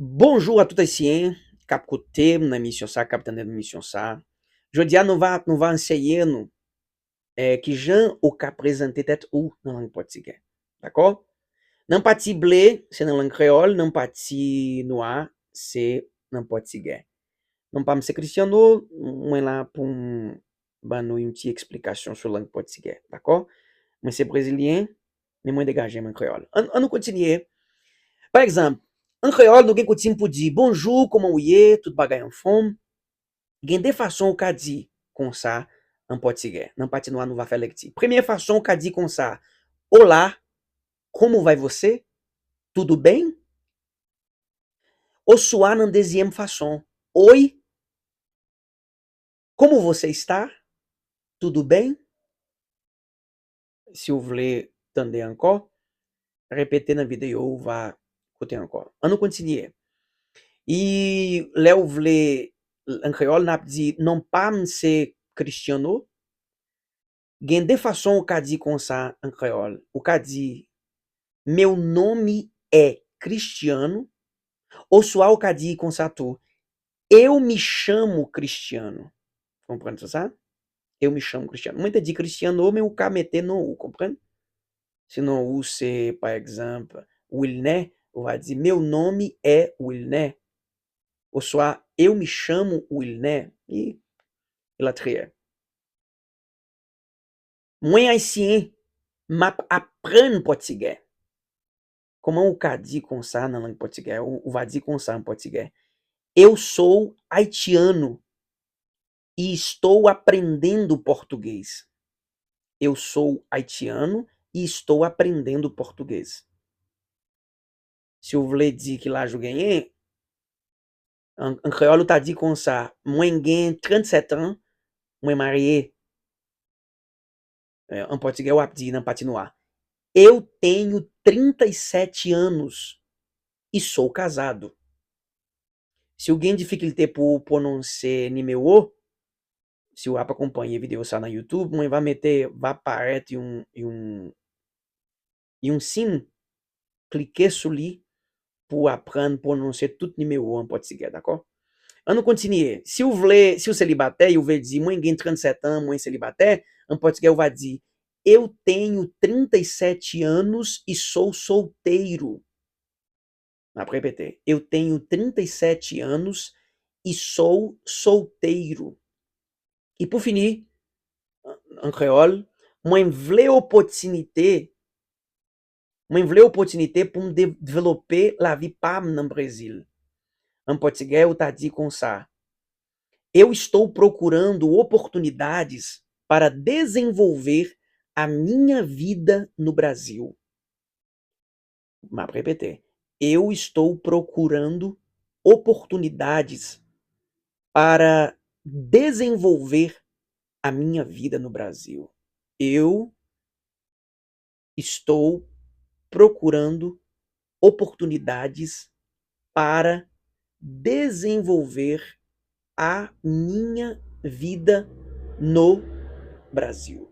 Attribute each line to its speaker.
Speaker 1: Bonjour à tout haïtien, kap kote na mission sa, kap tande na mission sa. Jodia nou va enseyer nou ki jan ou ka prezante tet ou nan lang portugais. D'accord? Nan pati ble, c'est nan lang créole, nan pati noir, c'est nan portugais. Non pa mse Cristiano, mwen la pou ban nou yon ti eksplikasyon sur lang portugais. D'accord? Mwen se brésilien, men mwen degaje man créole. An nou kontinye. Par exemple, en créole, nou gen coutume pour dire bonjour, comment ou ye, tout bagay en forme. Gen de façon ka di kon sa en portugais. Nan pati noir, nou va faire lekti. Première façon ka di kon sa, olá, como vai você? Tudo bem? Ou soit nan deuxième façon, oi, como você está? Tudo bem? Si vous voulez tande encore, répéter nan vidéo ou va kote encore. An nou kontinye. E le ou vle en créole nap di non pa mse Cristiano. Gen de façon ou ka di kon sa en créole. Ou ka di meu nome é Cristiano. Ou soit ou ka di kon sa tou. Eu me chamo Cristiano. Compreende ça? Eu me chamo Cristiano. Mwen te di Cristiano, men ou ka mette non ou, compreende? Sinon ou c'est par exemple Wilner, ou va di meu nome é Wilner. Ou soit eu me chamo Wilner. E la trier. Mwen haïtien map apren portugais. Comment ou ka di kon sa nan langue portugais? Ou va di kon sa en portugais? Eu sou haitiano e estou aprendendo português. Eu sou haitiano e estou aprendendo português. Se vous voulez dire que là je gagne, en créole ta dit kon sa, mwen gen 37 ans, mwen marié. En português ou ap di nan pati noir. Eu tenho 37 anos e sou casado. Se alguém dificulte pour prononcer numéro, se o ap acompanhe a vidéo ça na YouTube, mwen va meter, va apparaître um signe, cliquez sur lui pour apprendre à prononcer tout numéro en portugais, d'accord? On nous continue. Si vous voulez, si vous célibataire, vous voulez dire, moi j'ai 37 ans, moi célibataire, en português, vai dire, eu tenho 37 anos e sou solteiro. Vou repetir. Eu tenho 37 anos e sou solteiro. E por finir, en créole, mwen vle opportunité pour me développer la vie pam no Brasil. Em português, eu tá di com sa. Eu estou procurando oportunidades para desenvolver a minha vida no Brasil. Mas repetir. Eu estou procurando oportunidades para desenvolver a minha vida no Brasil. Eu estou procurando oportunidades para desenvolver a minha vida no Brasil.